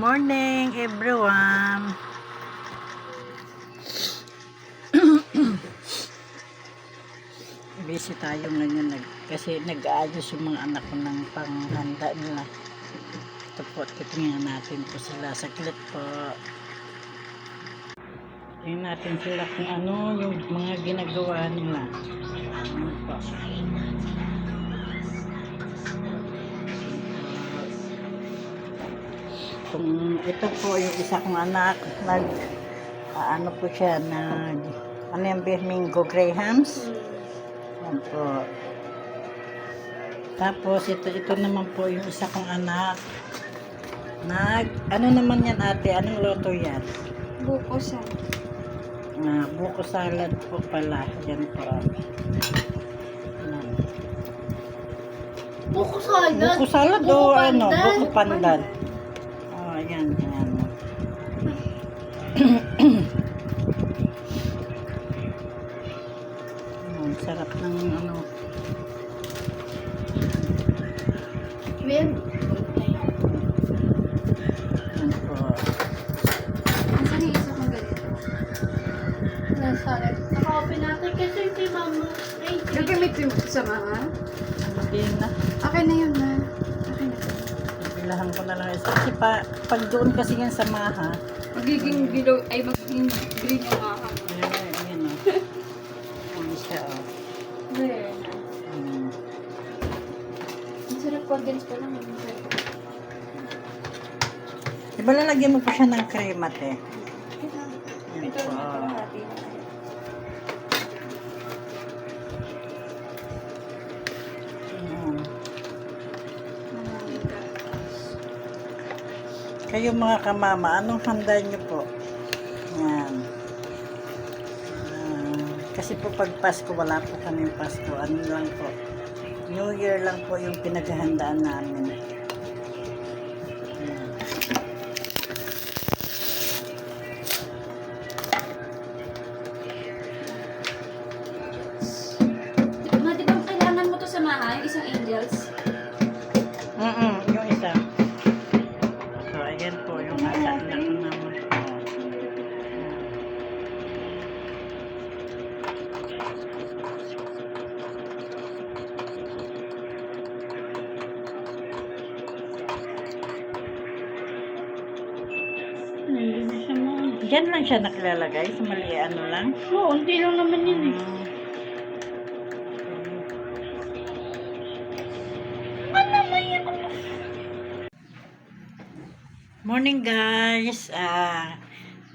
morning, everyone. Busy tayo ngayon kasi nag-aayos yung mga anak ko ng panghanda nila. Ito po, titingnan natin po sila. Saglit po. Tingnan natin sila kung ano yung mga ginagawa nila. Ano po. Kung ito po yung isa kong anak, ano po siya, ano yung Birmingham Grahams? Yan po. Tapos, ito naman po yung isa kong anak. Ano naman yan ate? Anong loto yan? Buko salad. Buko salad po pala. Yan po. Buko salad? Buko salad o ano? Buko pandan. Ayan. Sarap ng ano. Ayan po. Saan yung isa kong ganito? Salad. Naka-open natin kasi si mama. Gagamit yung sa mga? Hindi na. Okay na yun na. Okay na. Bilahan ko na lang isa. Kasi pag doon kasi yan sa Maha. Magiging below, ay magiging green yung mga. Ayan o. Ano siya o. Very nice. Ang sarap condense pa lang. Diba lalagyan mo pa siya ng cream ate? Ito na ito hati. Kayo mga kamama, anong handa nyo po? Yan. Kasi po pag Pasko, wala po kaming Pasko. Ano lang po? New Year lang po yung pinaghahandaan namin. Yan. Di ba kailangan mo to sa mahay? Isang angels? Yung isa. So, ayan po yung anak ko naman. Diyan lang siya nakalalagay sa mali ano lang. Oo, unti lang naman yun eh. Morning guys.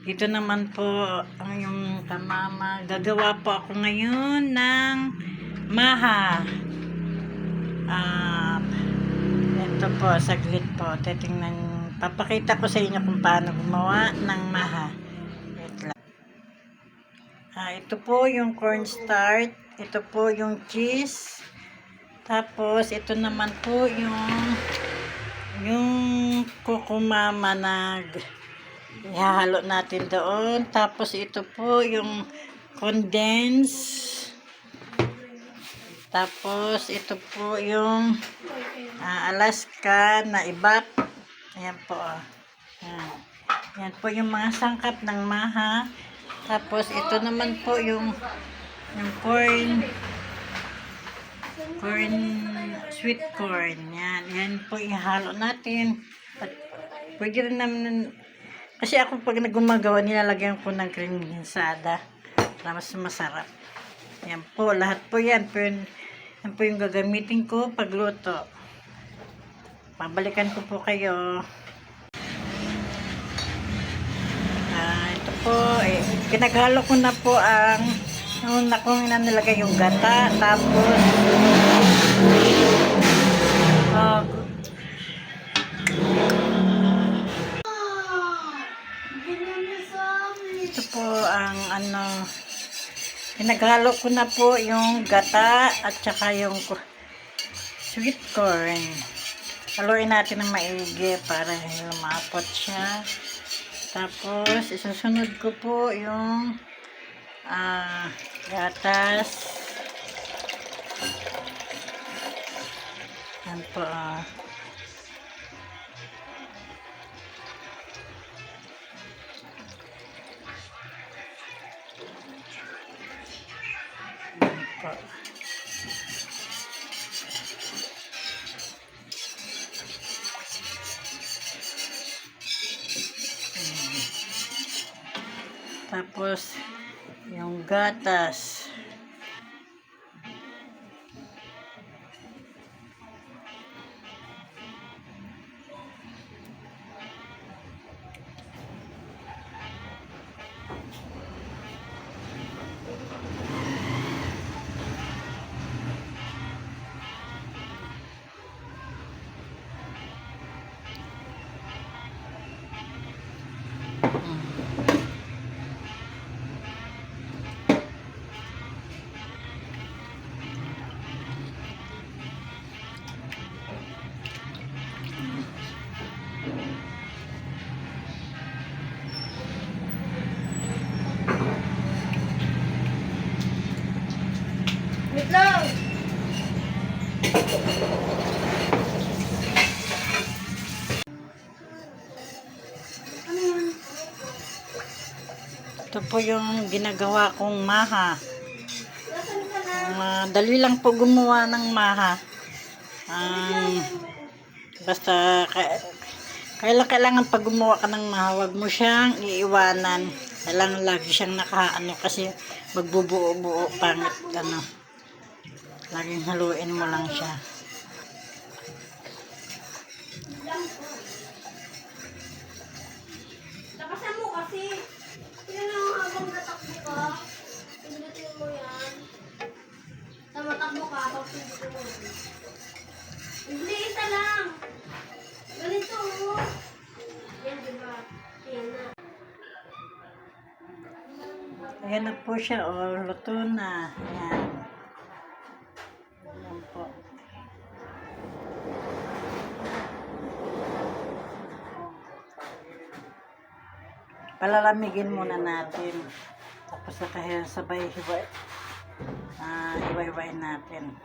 Dito naman po ang yung kamama. Gagawa po ako ngayon ng maha. Ito po, saglit po. Papakita ko sa inyo kung paano gumawa ng maha. Wait lang. Ito po yung cornstarch. Ito po yung cheese. Tapos, ito naman po yung kukumama na ihahalo natin doon. Tapos, ito po yung condense. Tapos, ito po yung Alaska na ibak. Ayan po. Ayan po yung mga sangkap ng maha. Tapos, ito naman po yung sweet corn. Yan po ihalo natin. At pwede rin naman, kasi ako pag nagumagawa, nilalagyan ko ng cream ginsada para mas masarap. Yan po, lahat po yan. Yan po yung gagamitin ko pagluto. Pabalikan ko po kayo. Ito po, pinaghalo ko na po ang una kong nilagay yung gata, tapos ito po ang pinaghalo ko na po yung gata at saka yung sweet corn. Haluin natin ng maigi para lumapot siya. Tapos isusunod ko po yung gatas. Yan po. po. Tapos, yung gatas. Wait lang! Ano yan? Ito po yung ginagawa kong maha. Nasaan ka na? Madali lang po gumawa ng maha. Basta kailangan pag gumawa ka ng maha, huwag mo siyang iiwanan. Kailangan lagi siyang nakaano kasi magbubuo-buo pangit ano. Laging haluin mo lang siya. Lakasan mo kasi. Yan ang habang natakbo ka. Pindutin mo yan. Sa matakbo ka, pag pindutin mo yan. Hindi, isa lang. Ganito, oh. Yan, diba? Yan na. Ayan na po siya, luto na. Ayan. Ayan po. Palalamigin muna natin. Tapos sabay hiwa-hiwain natin.